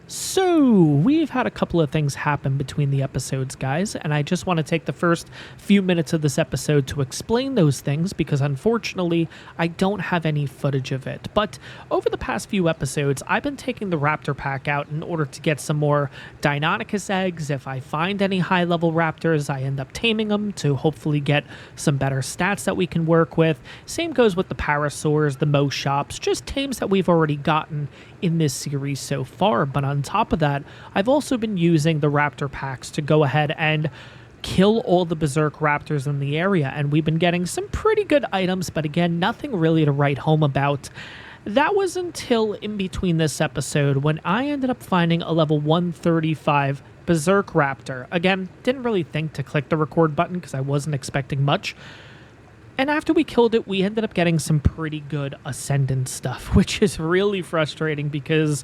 So, we've had a couple of things happen between the episodes, guys, and I just want to take the first few minutes of this episode to explain those things because, unfortunately, I don't have any footage of it. But over the past few episodes, I've been taking the raptor pack out in order to get some more Deinonychus eggs. If I find any high-level raptors, I end up taming them to hopefully get some better stats that we can work with. Same goes with the parasaurs, the Moschops, just tames that we've already gotten in this series so far. But on top of that, I've also been using the raptor packs to go ahead and kill all the berserk raptors in the area, and we've been getting some pretty good items, but again, nothing really to write home about. That was until in between this episode when I ended up finding a level 135 berserk raptor. Again, didn't really think to click the record button because I wasn't expecting much. And after we killed it, we ended up getting some pretty good Ascendant stuff, which is really frustrating because,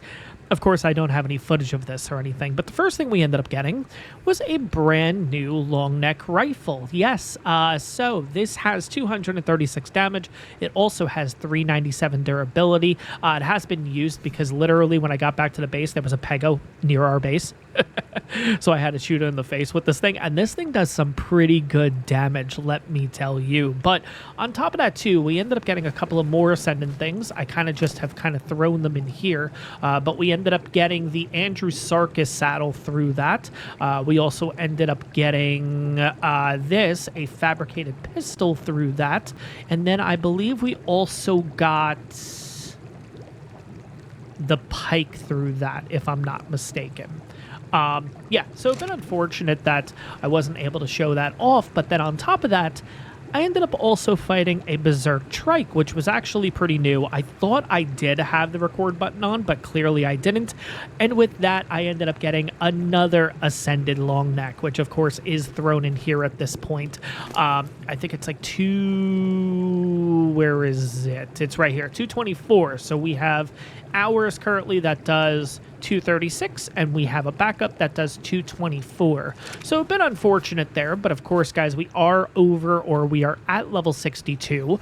of course, I don't have any footage of this or anything. But the first thing we ended up getting was a brand new long neck rifle. Yes, so this has 236 damage. It also has 397 durability. It has been used because literally when I got back to the base, there was a Pego near our base. So I had to shoot it in the face with this thing, and this thing does some pretty good damage, let me tell you. But on top of that too, we ended up getting a couple of more Ascendant things. I kind of have thrown them in here, but we ended up getting the Andrewsarchus saddle through that. We also ended up getting a fabricated pistol through that, and then I believe we also got the pike through that, if I'm not mistaken. Yeah, so it's been unfortunate that I wasn't able to show that off, but then on top of that, I ended up also fighting a berserk trike, which was actually pretty new. I thought I did have the record button on, but clearly I didn't. And with that, I ended up getting another Ascended long neck, which of course is thrown in here at this point. I think it's like where is it? It's right here, 224. So we have ours currently that does 236, and we have a backup that does 224. So a bit unfortunate there, but of course, guys, we are at level 62.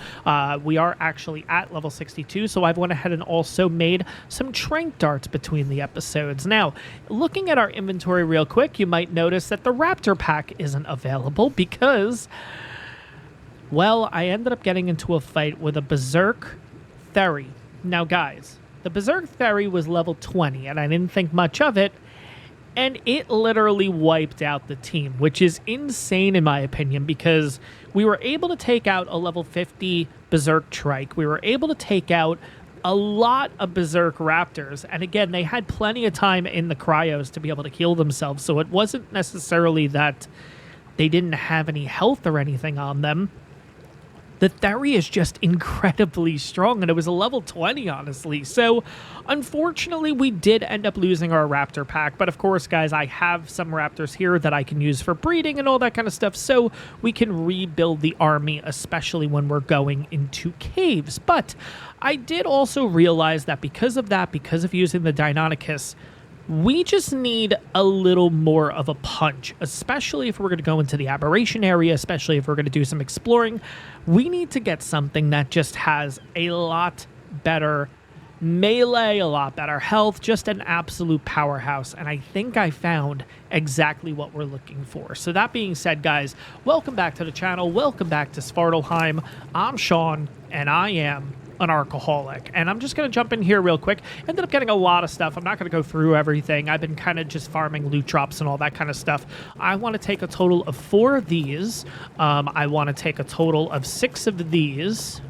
We are actually at level 62, so I've went ahead and also made some trank darts between the episodes. Now, looking at our inventory real quick, you might notice that the raptor pack isn't available because, well, I ended up getting into a fight with a berserk Thery. Now, guys, the berserk Thery was level 20, and I didn't think much of it, and it literally wiped out the team, which is insane in my opinion, because we were able to take out a level 50 berserk trike. We were able to take out a lot of berserk raptors, and again, they had plenty of time in the cryos to be able to heal themselves, so it wasn't necessarily that they didn't have any health or anything on them. The Thery is just incredibly strong, and it was a level 20, honestly. So, unfortunately, we did end up losing our raptor pack. But, of course, guys, I have some raptors here that I can use for breeding and all that kind of stuff, so we can rebuild the army, especially when we're going into caves. But I did also realize that because of using the Deinonychus, we just need a little more of a punch, especially if we're going to go into the aberration area, especially if we're going to do some exploring. We need to get something that just has a lot better melee, a lot better health, just an absolute powerhouse. And I think I found exactly what we're looking for. So that being said, guys, welcome back to the channel. Welcome back to Svartalfheim. I'm Sean, and I am an ARKaholic, and I'm just going to jump in here real quick. Ended up getting a lot of stuff. I'm not going to go through everything. I've been kind of just farming loot drops and all that kind of stuff. I want to take a total of 4 of these. I want to take a total of 6 of these,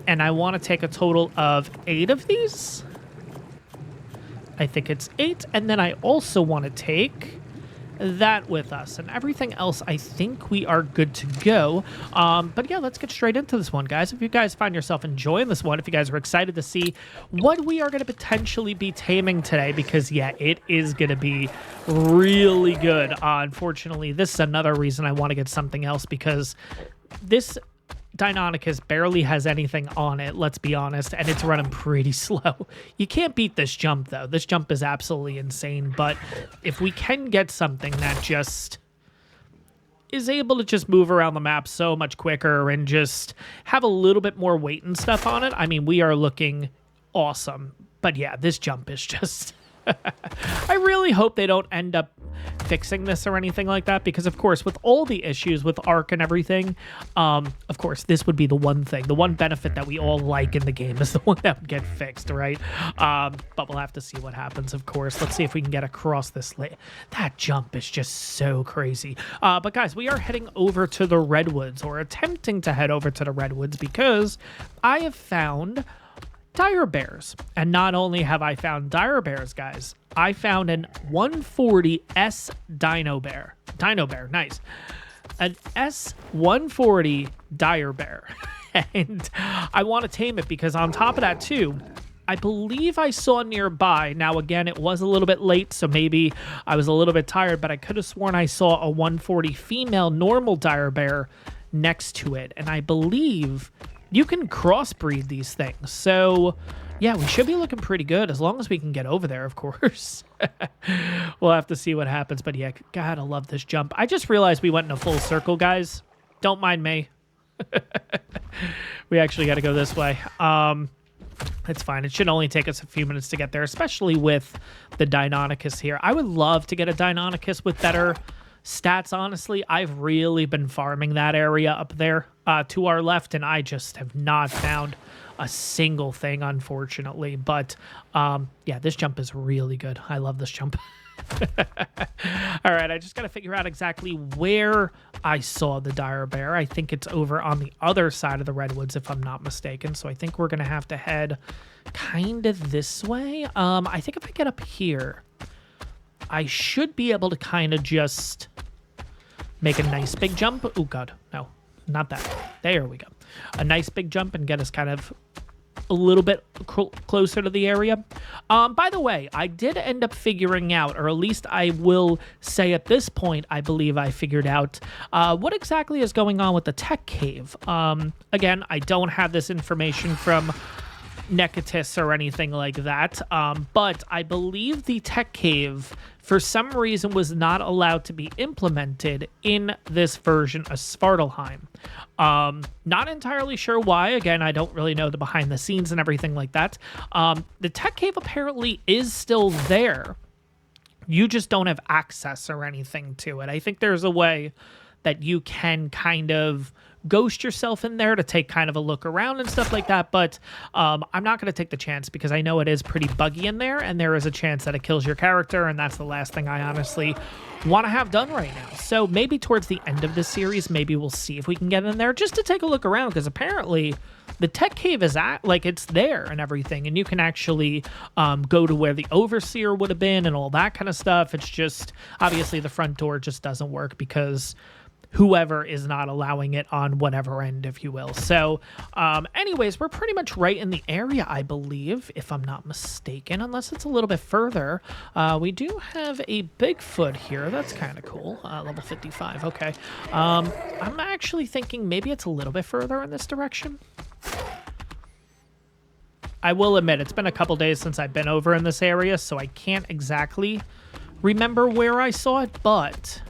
and I want to take a total of 8 of these. I think it's 8, and then I also want to take that with us, and everything else I think we are good to go. But yeah, let's get straight into this one, guys. If you guys find yourself enjoying this one, if you guys are excited to see what we are going to potentially be taming today, because yeah, it is going to be really good. Unfortunately, this is another reason I want to get something else, because this Deinonychus barely has anything on it, let's be honest, and it's running pretty slow. You can't beat this jump, though. This jump is absolutely insane, but if we can get something that just is able to just move around the map so much quicker and just have a little bit more weight and stuff on it, I mean, we are looking awesome. But yeah, this jump is just I really hope they don't end up fixing this or anything like that, because of course with all the issues with Ark and everything, of course this would be the one thing, the one benefit that we all like in the game is the one that would get fixed, right? But we'll have to see what happens, of course. Let's see if we can get across this that jump is just so crazy. But guys, we are heading over to the Redwoods, or attempting to head over to the Redwoods, because I have found dire bears. And not only have I found dire bears, guys, I found an 140S dino bear. Nice. An S140 dire bear. And I want to tame it because on top of that too, I believe I saw nearby, now again, it was a little bit late, so maybe I was a little bit tired, but I could have sworn I saw a 140 female normal dire bear next to it. And I believe you can crossbreed these things. So yeah, we should be looking pretty good as long as we can get over there, of course. We'll have to see what happens. But yeah, God, I love this jump. I just realized we went in a full circle, guys. Don't mind me. We actually got to go this way. It's fine. It should only take us a few minutes to get there, especially with the Deinonychus here. I would love to get a Deinonychus with better stats, honestly. I've really been farming that area up there to our left, and I just have not found a single thing, unfortunately. But yeah, this jump is really good. I love this jump. All right, I just got to figure out exactly where I saw the dire bear. I think it's over on the other side of the Redwoods, if I'm not mistaken. So I think we're going to have to head kind of this way. I think if I get up here, I should be able to kind of just make a nice big jump. Oh, God. No, not that. There we go. A nice big jump and get us kind of a little bit closer to the area. By the way, I did end up figuring out, or at least I will say at this point, I believe I figured out what exactly is going on with the tech cave. Again, I don't have this information from Necatis or anything like that, but I believe the tech cave for some reason was not allowed to be implemented in this version of Svartalfheim. Not entirely sure why. Again, I don't really know the behind the scenes and everything like that. The tech cave apparently is still there. You just don't have access or anything to it. I think there's a way that you can kind of ghost yourself in there to take kind of a look around and stuff like that, but I'm not going to take the chance because I know it is pretty buggy in there, and there is a chance that it kills your character, and that's the last thing I honestly want to have done right now. So maybe towards the end of this series, maybe we'll see if we can get in there just to take a look around, because apparently the tech cave is it's there and everything, and you can actually go to where the overseer would have been and all that kind of stuff. It's just obviously the front door just doesn't work because whoever is not allowing it on whatever end, if you will. So anyways, we're pretty much right in the area, I believe, if I'm not mistaken, unless it's a little bit further. We do have a Bigfoot here. That's kind of cool. Level 55. Okay. I'm actually thinking maybe it's a little bit further in this direction. I will admit, it's been a couple days since I've been over in this area, so I can't exactly remember where I saw it, but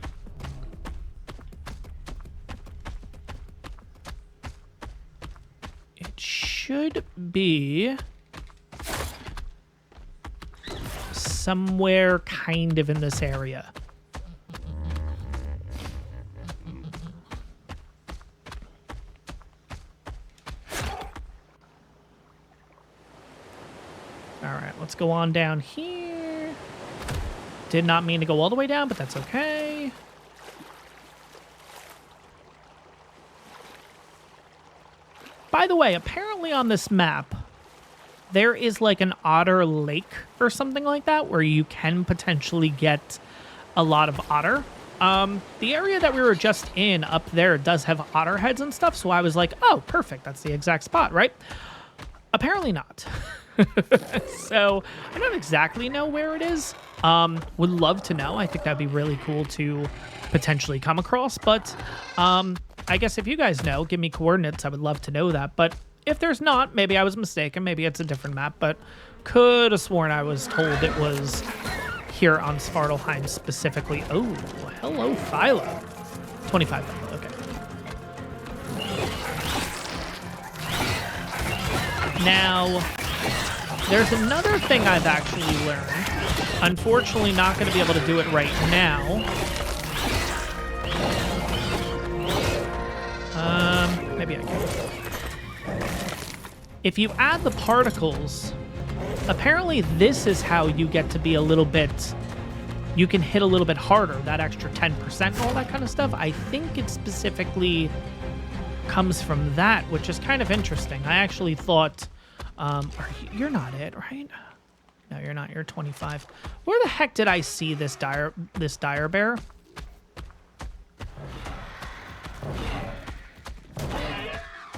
should be somewhere kind of in this area. All right, let's go on down here. Did not mean to go all the way down, but that's okay. By the way, apparently on this map, there is like an otter lake or something like that where you can potentially get a lot of otter. The area that we were just in up there does have otter heads and stuff, so I was like, oh, perfect. That's the exact spot, right? Apparently not. So I don't exactly know where it is. Would love to know. I think that'd be really cool to potentially come across, but I guess if you guys know, give me coordinates. I would love to know that. But if there's not, maybe I was mistaken. Maybe it's a different map, but could have sworn I was told it was here on Svartalfheim specifically. Oh, hello, Philo. 25, okay. Now, There's another thing I've actually learned. Unfortunately, not going to be able to do it right now. Maybe I can. If you add the particles, apparently this is how you get to be a little bit... You can hit a little bit harder, that extra 10% and all that kind of stuff. I think it specifically comes from that, which is kind of interesting. I actually thought... you're not it, right? No, you're not. You're 25. Where the heck did I see this dire bear?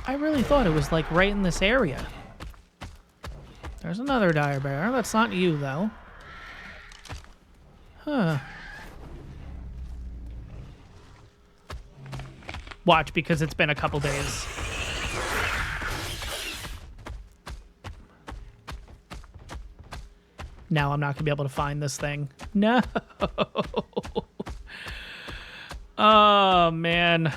I really thought it was, like, right in this area. There's another dire bear. That's not you, though. Huh. Watch, because it's been a couple days. Now I'm not going to be able to find this thing. No. Oh, man.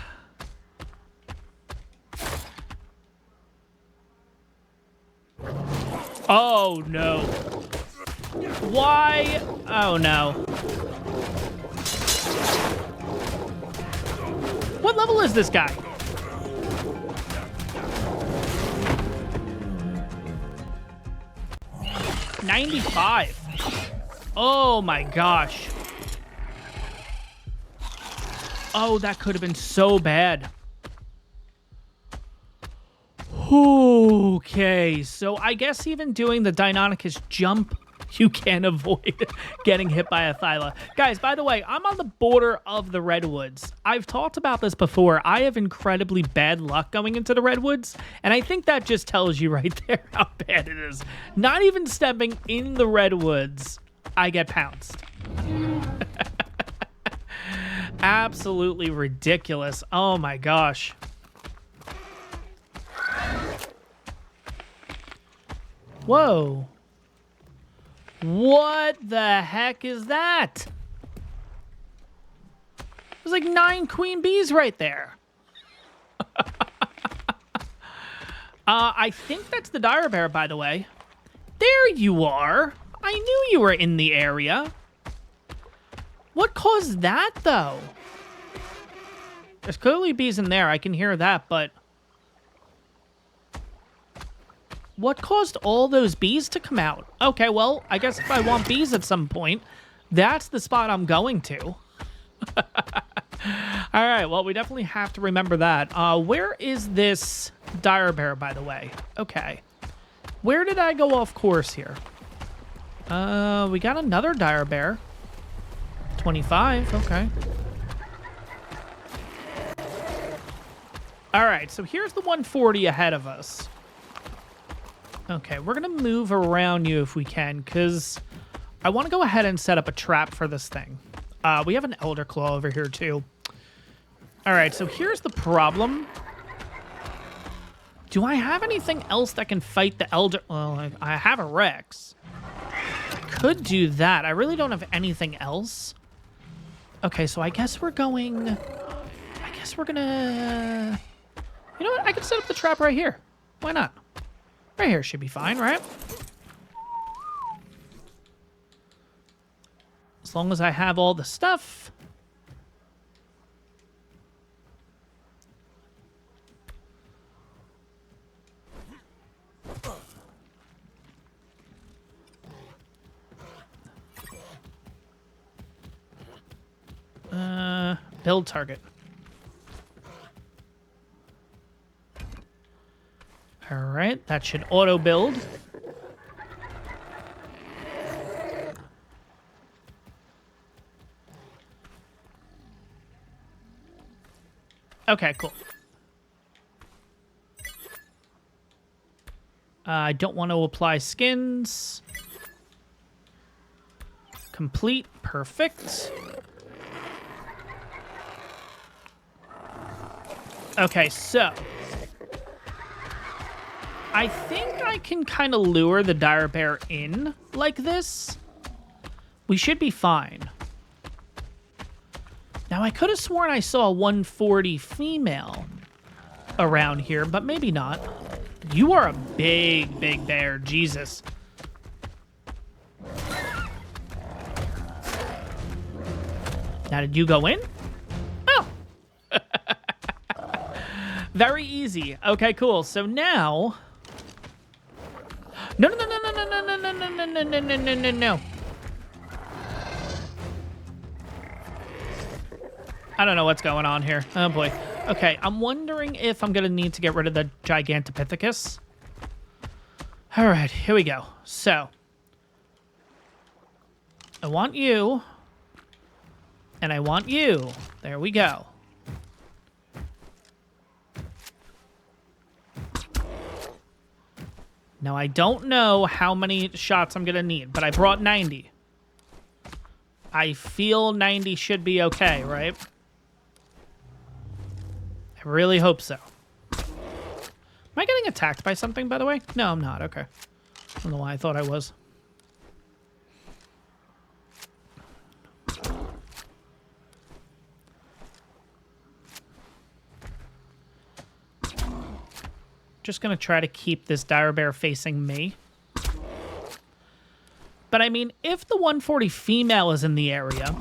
Oh, no. Why? Oh, no. What level is this guy? $95. Oh, my gosh. Oh, that could have been so bad. Okay, so I guess even doing the Deinonychus jump, you can avoid getting hit by a Thyla. Guys, by the way, I'm on the border of the Redwoods. I've talked about this before. I have incredibly bad luck going into the Redwoods, and I think that just tells you right there how bad it is. Not even stepping in the Redwoods, I get pounced. Absolutely ridiculous. Oh my gosh. Whoa. What the heck is that? There's like 9 queen bees right there. I think that's the dire bear, by the way. There you are. I knew you were in the area. What caused that, though? There's clearly bees in there. I can hear that, but... What caused all those bees to come out? Okay, well, I guess if I want bees at some point, that's the spot I'm going to. All right, well, we definitely have to remember that. Where is this dire bear, by the way? Okay. Where did I go off course here? We got another dire bear. 25, okay. All right, so here's the 140 ahead of us. Okay, we're going to move around you if we can, because I want to go ahead and set up a trap for this thing. We have an Elder Claw over here, too. All right, so here's the problem. Do I have anything else that can fight the Elder... Well, I have a Rex. I could do that. I really don't have anything else. Okay, so I guess we're going... I guess we're going to... You know what? I can set up the trap right here. Why not? Right here should be fine, right? As long as I have all the stuff. Build target. All right, that should auto build. Okay, cool. I don't want to apply skins. Complete, perfect. Okay, so I think I can kind of lure the dire bear in like this. We should be fine. Now, I could have sworn I saw a 140 female around here, but maybe not. You are a big, big bear. Jesus. Now, did you go in? Oh. Very easy. Okay, cool. So now... No. I don't know what's going on here. Oh, boy. Okay, I'm wondering if I'm going to need to get rid of the Gigantopithecus. All right, here we go. So, I want you, and I want you. There we go. Now, I don't know how many shots I'm going to need, but I brought 90. I feel 90 should be okay, right? I really hope so. Am I getting attacked by something, by the way? No, I'm not. Okay. I don't know why I thought I was. Just going to try to keep this dire bear facing me. But I mean, if the 140 female is in the area,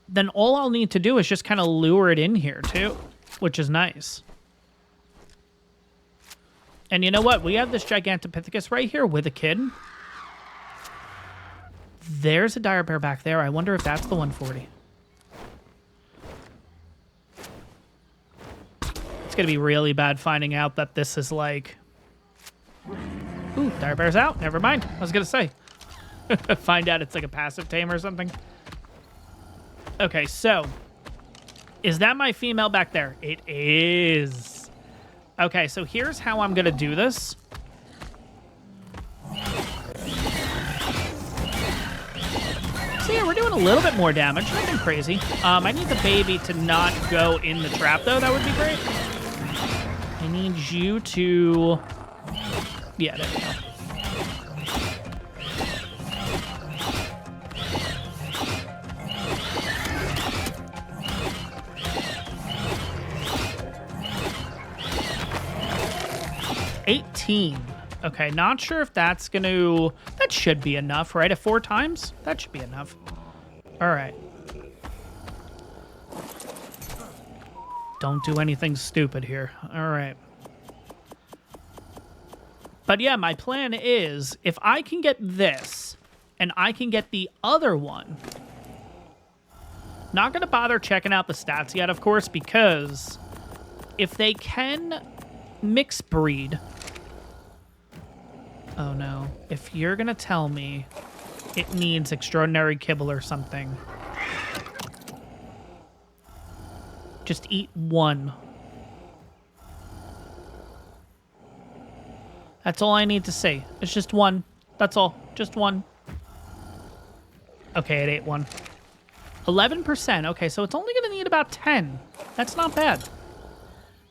then all I'll need to do is just kind of lure it in here too, which is nice. And you know what? We have this Gigantopithecus right here with a kid. There's a dire bear back there. I wonder if that's the 140. It's going to be really bad finding out that this is like... Ooh, dire bear's out. Never mind. I was going to say. Find out it's like a passive tame or something. Okay, so... Is that my female back there? It is. Okay, so here's how I'm going to do this. So yeah, we're doing a little bit more damage. Nothing crazy. I need the baby to not go in the trap, though. That would be great. I need you to... Yeah, there we go. Okay, not sure if that's going to... That should be enough, right? At 4 times? That should be enough. All right. Don't do anything stupid here. All right. But yeah, my plan is, if I can get this, and I can get the other one... Not going to bother checking out the stats yet, of course, because if they can mix breed... Oh no. If you're gonna tell me it needs extraordinary kibble or something, just eat one. That's all I need to say. It's just one. That's all. Just one. Okay, it ate one. 11%. Okay, so it's only gonna need about 10. That's not bad.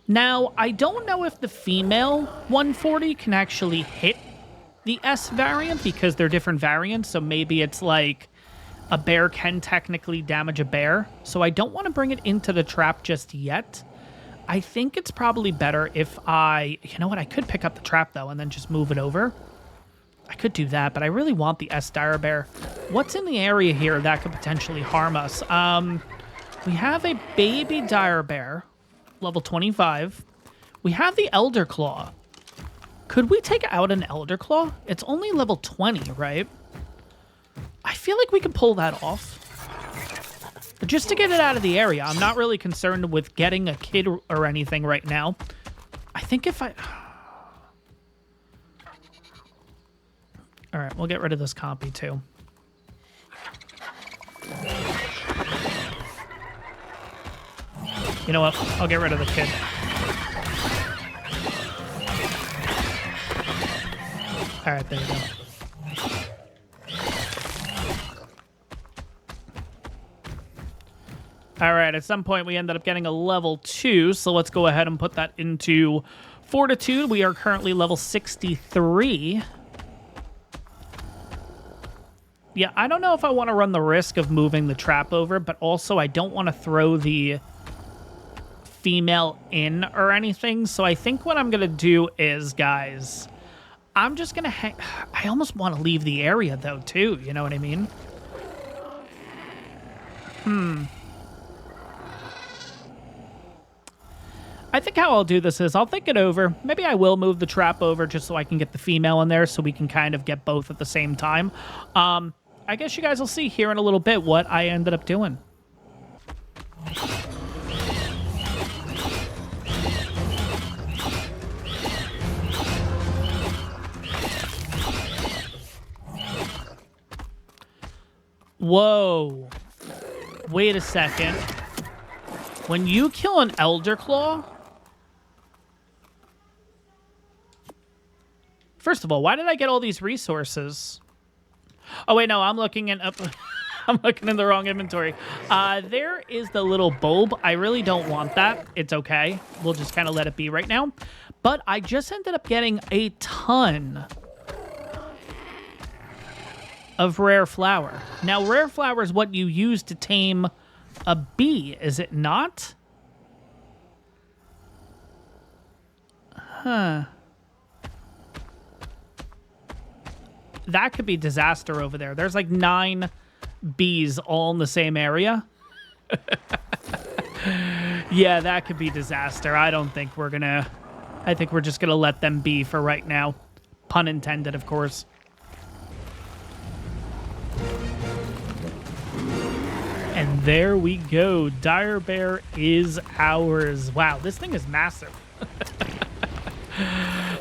Now, I don't know if the female 140 can actually hit the S variant because they're different variants, so maybe it's like a bear can technically damage a bear. So I don't want to bring it into the trap just yet. I think it's probably better if I... You know what? I could pick up the trap, though, and then just move it over. I could do that, but I really want the S dire bear. What's in the area here that could potentially harm us? We have a baby dire bear, level 25. We have the Elder Claw. Could we take out an Elder Claw? It's only level 20, right? I feel like we can pull that off. But just to get it out of the area, I'm not really concerned with getting a kid or anything right now. I think if I... All right, we'll get rid of this copy too. You know what? I'll get rid of the kid. All right, there you go. All right, at some point we ended up getting a level 2, so let's go ahead and put that into Fortitude. We are currently level 63. Yeah, I don't know if I want to run the risk of moving the trap over, but also I don't want to throw the female in or anything, so I think what I'm going to do is, guys... I'm just going to hang... I almost want to leave the area, though, too. You know what I mean? I think how I'll do this is I'll think it over. Maybe I will move the trap over just so I can get the female in there so we can kind of get both at the same time. I guess you guys will see here in a little bit what I ended up doing. Whoa. Wait a second. When you kill an Elder Claw... First of all, why did I get all these resources? Oh, wait, no, I'm looking in... I'm looking in the wrong inventory. There is the little bulb. I really don't want that. It's okay. We'll just kind of let it be right now. But I just ended up getting a ton of rare flower. Now, rare flower is what you use to tame a bee, is it not? Huh. That could be disaster over there. There's like 9 bees all in the same area. Yeah, that could be disaster. I don't think we're gonna... I think we're just gonna let them be for right now. Pun intended, of course. And there we go. Dire Bear is ours. Wow, this thing is massive.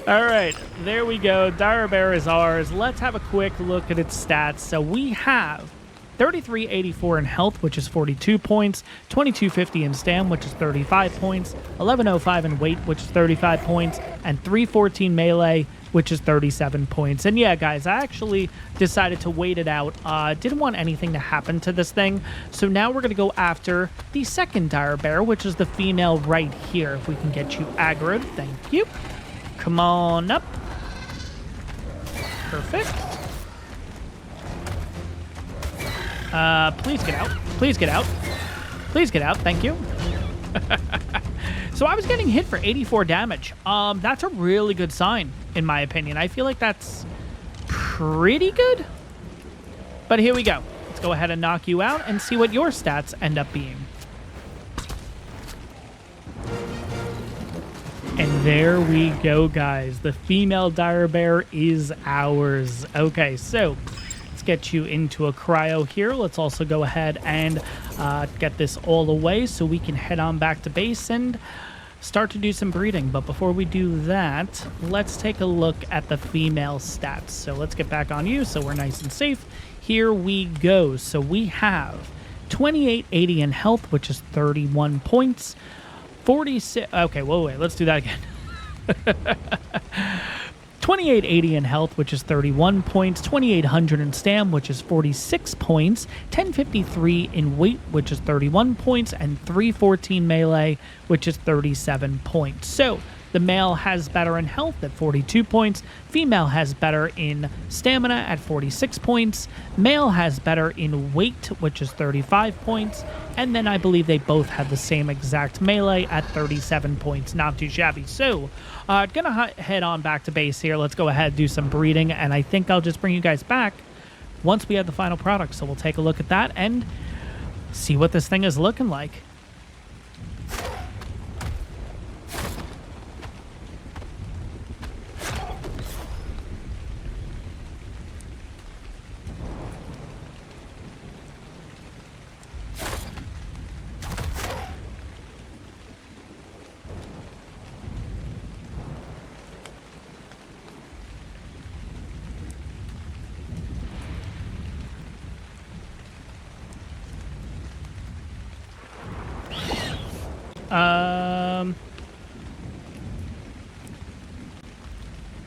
All right, there we go. Dire Bear is ours. Let's have a quick look at its stats. So we have 3384 in health, which is 42 points, 2250 in stam, which is 35 points, 1105 in weight, which is 35 points, and 314 melee, which is 37 points. And yeah, guys, I actually decided to wait it out. Didn't want anything to happen to this thing. So now we're going to go after the second Dire Bear, which is the female right here. If we can get you aggroed. Thank you. Come on up. Perfect. Please get out. Please get out. Please get out. Thank you. So I was getting hit for 84 damage. That's a really good sign, in my opinion. I feel like that's pretty good. But here we go. Let's go ahead and knock you out and see what your stats end up being. And there we go, guys. The female Dire Bear is ours. Okay, so let's get you into a cryo here. Let's also go ahead and get this all away so we can head on back to base and start to do some breeding. But before we do that, let's take a look at the female stats. So let's get back on you so we're nice and safe. Here we go. So we have 2880 in health, which is 31 points. 46... Okay, whoa, wait. Let's do that again. 2880 in health, which is 31 points, 2800 in stam, which is 46 points, 1053 in weight, which is 31 points, and 314 melee, which is 37 points. So the male has better in health at 42 points, female has better in stamina at 46 points, male has better in weight, which is 35 points, and then I believe they both have the same exact melee at 37 points. Not too shabby. So, gonna head on back to base here. Let's go ahead and do some breeding, and I think I'll just bring you guys back once we have the final product. So we'll take a look at that and see what this thing is looking like.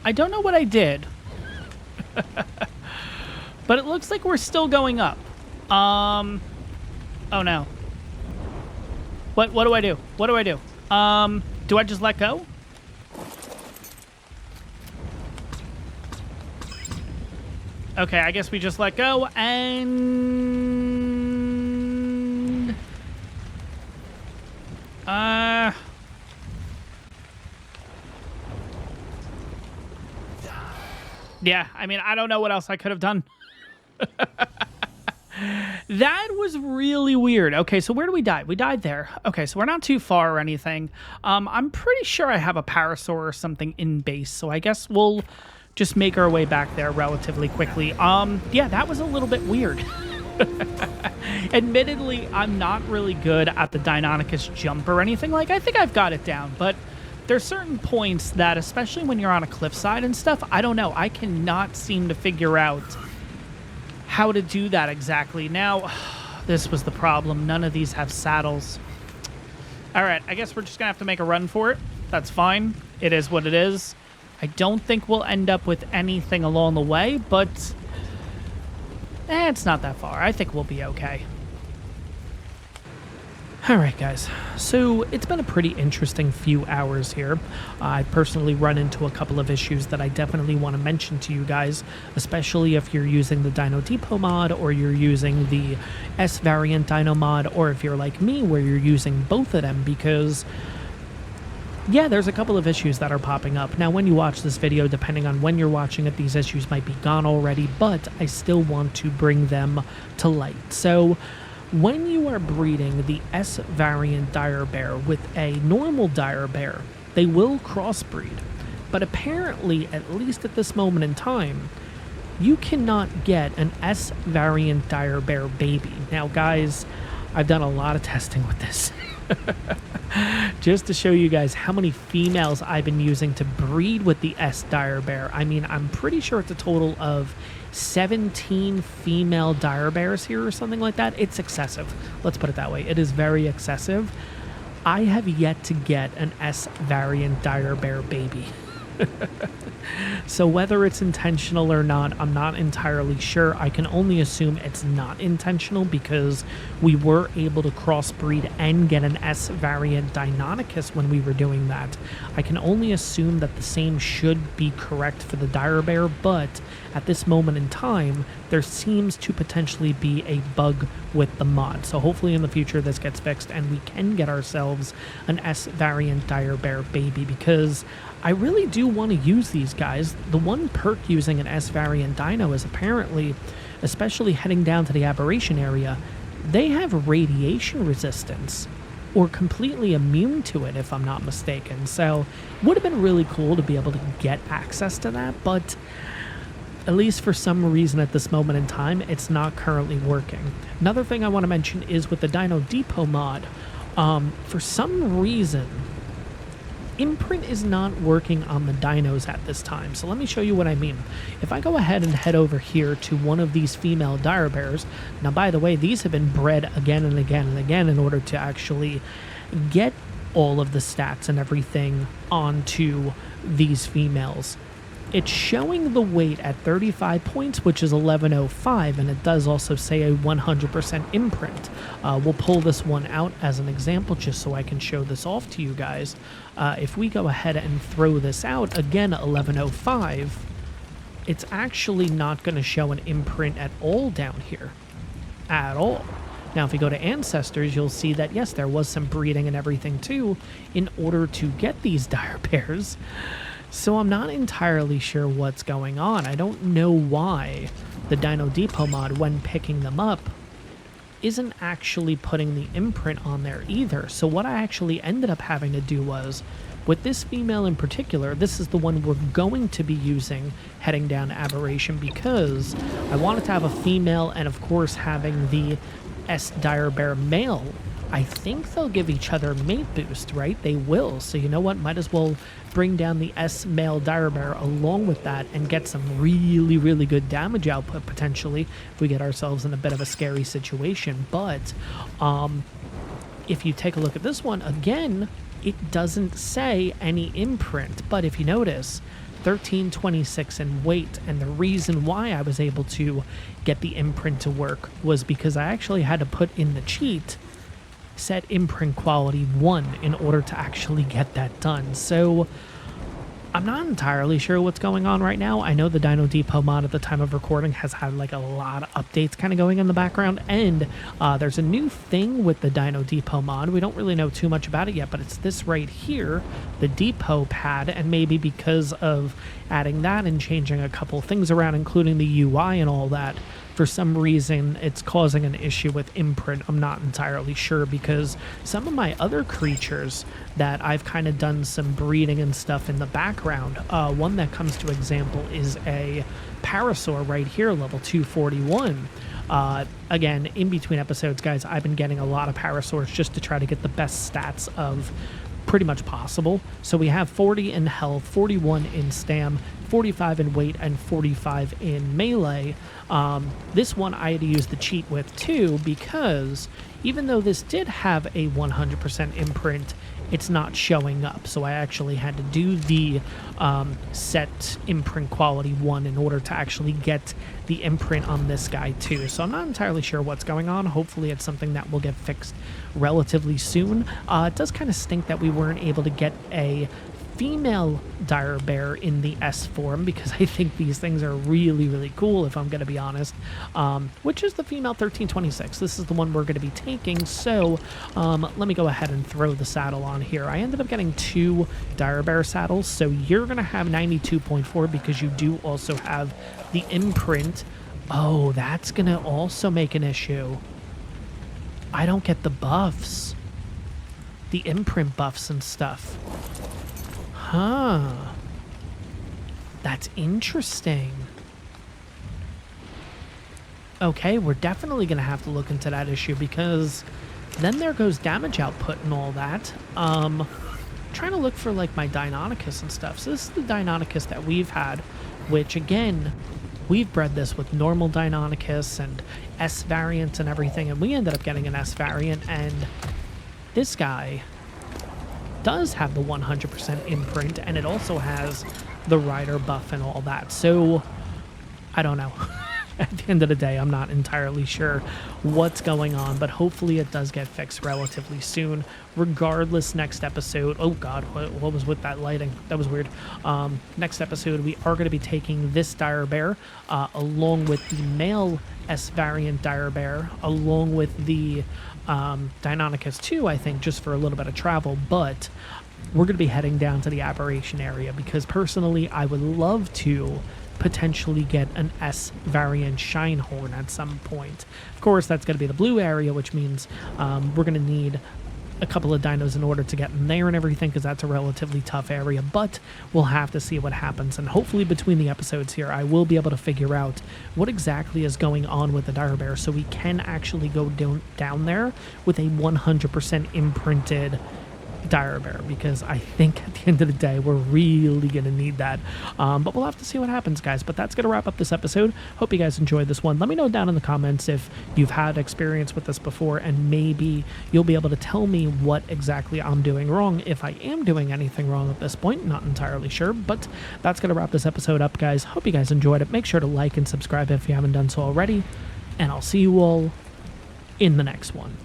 I don't know what I did, but it looks like we're still going up. Oh no. What do I do? What do I do? Do I just let go? Okay, I guess we just let go and... Yeah, I mean, I don't know what else I could have done. That was really weird. Okay, so where do we die? We died there. Okay, so we're not too far or anything. I'm pretty sure I have a parasaur or something in base, so I guess we'll just make our way back there relatively quickly. Yeah, that was a little bit weird. Admittedly, I'm not really good at the Deinonychus jump or anything. Like, I think I've got it down, but there's certain points that, especially when you're on a cliffside and stuff, I don't know. I cannot seem to figure out how to do that exactly. Now, this was the problem. None of these have saddles. All right, I guess we're just gonna have to make a run for it. That's fine. It is what it is. I don't think we'll end up with anything along the way, but it's not that far. I think we'll be okay. All right, guys. So it's been a pretty interesting few hours here. I personally run into a couple of issues that I definitely want to mention to you guys, especially if you're using the Dino Depot mod or you're using the S variant Dino mod, or if you're like me where you're using both of them, because yeah, there's a couple of issues that are popping up. Now, when you watch this video, depending on when you're watching it, these issues might be gone already, but I still want to bring them to light. So when you are breeding the S variant dire bear with a normal dire bear, they will crossbreed. But apparently, at least at this moment in time, you cannot get an S variant dire bear baby. Now, guys, I've done a lot of testing with this. Just to show you guys how many females I've been using to breed with the S dire bear. I mean, I'm pretty sure it's a total of 17 female dire bears here or something like that. It's excessive. Let's put it that way. It is very excessive. I have yet to get an S variant dire bear baby. So whether it's intentional or not, I'm not entirely sure. I can only assume it's not intentional because we were able to crossbreed and get an S variant Deinonychus when we were doing that. I can only assume that the same should be correct for the dire bear, but at this moment in time, there seems to potentially be a bug with the mod. So hopefully in the future this gets fixed and we can get ourselves an S variant dire bear baby, because I really do want to use these guys. The one perk using an S variant dino is apparently, especially heading down to the aberration area, they have radiation resistance or completely immune to it, if I'm not mistaken. So it would have been really cool to be able to get access to that, but at least for some reason at this moment in time, it's not currently working. Another thing I want to mention is with the Dino Depot mod, for some reason, imprint is not working on the dinos at this time. So let me show you what I mean. If I go ahead and head over here to one of these female dire bears, now by the way, these have been bred again and again and again in order to actually get all of the stats and everything onto these females. It's showing the weight at 35 points, which is 1105, and it does also say a 100% imprint. We'll pull this one out as an example just so I can show this off to you guys. If we go ahead and throw this out, again, 1105, it's actually not going to show an imprint at all down here. At all. Now, if you go to Ancestors, you'll see that, yes, there was some breeding and everything, too, in order to get these dire bears. So I'm not entirely sure what's going on. I don't know why the Dino Depot mod, when picking them up, isn't actually putting the imprint on there either. So what I actually ended up having to do was, with this female in particular, this is the one we're going to be using heading down to Aberration, because I wanted to have a female, and of course having the S dire bear male, I think they'll give each other mate boost, right? They will. So you know what? Might as well bring down the S male dire bear along with that and get some really, really good damage output potentially if we get ourselves in a bit of a scary situation. But if you take a look at this one, again, it doesn't say any imprint. But if you notice, 1326 in weight, and the reason why I was able to get the imprint to work was because I actually had to put in the cheat set imprint quality 1 in order to actually get that done. So I'm not entirely sure what's going on right now. I know the Dino Depot mod at the time of recording has had like a lot of updates kind of going in the background, and there's a new thing with the Dino Depot mod. We don't really know too much about it yet, but it's this right here, the Depot pad, and maybe because of adding that and changing a couple things around, including the UI and all that, for some reason it's causing an issue with imprint. I'm not entirely sure, because some of my other creatures that I've kind of done some breeding and stuff in the background, one that comes to example is a Parasaur right here, level 241. Again, in between episodes, guys, I've been getting a lot of Parasaurs just to try to get the best stats of pretty much possible. So we have 40 in health, 41 in stam, 45 in weight, and 45 in melee. This one I had to use the cheat with too, because even though this did have a 100% imprint, it's not showing up. So I actually had to do the set imprint quality 1 in order to actually get the imprint on this guy too. So I'm not entirely sure what's going on. Hopefully it's something that will get fixed relatively soon. It does kind of stink that we weren't able to get a female dire bear in the S form, because I think these things are really, really cool, if I'm going to be honest, which is the female 1326. This is the one we're going to be taking. So let me go ahead and throw the saddle on here. I ended up getting 2 dire bear saddles, so you're going to have 92.4 because you do also have the imprint. Oh, that's going to also make an issue. I don't get the buffs, the imprint buffs and stuff. Huh. That's interesting. Okay, we're definitely going to have to look into that issue, because then there goes damage output and all that. Trying to look for like my Deinonychus and stuff. So this is the Deinonychus that we've had, which again, we've bred this with normal Deinonychus and S variants and everything, and we ended up getting an S variant, and this guy does have the 100% imprint, and it also has the rider buff and all that. So I don't know. At the end of the day, I'm not entirely sure what's going on, but hopefully it does get fixed relatively soon. Regardless, next episode, oh god, what was with that lighting? That was weird. Next episode, we are going to be taking this dire bear along with the male S variant dire bear, along with the Deinonychus 2, I think, just for a little bit of travel. But we're going to be heading down to the aberration area, because personally I would love to potentially get an S variant Shinehorn at some point. Of course, that's going to be the blue area, which means we're going to need a couple of dinos in order to get in there and everything, because that's a relatively tough area, but we'll have to see what happens. And hopefully between the episodes here, I will be able to figure out what exactly is going on with the dire bear, so we can actually go down there with a 100% imprinted dire bear, because I think at the end of the day we're really gonna need that. But we'll have to see what happens, guys. But that's gonna wrap up this episode. Hope you guys enjoyed this one. Let me know down in the comments if you've had experience with this before, and maybe you'll be able to tell me what exactly I'm doing wrong, if I am doing anything wrong at this point. Not entirely sure, but that's gonna wrap this episode up, guys. Hope you guys enjoyed it. Make sure to like and subscribe if you haven't done so already, and I'll see you all in the next one.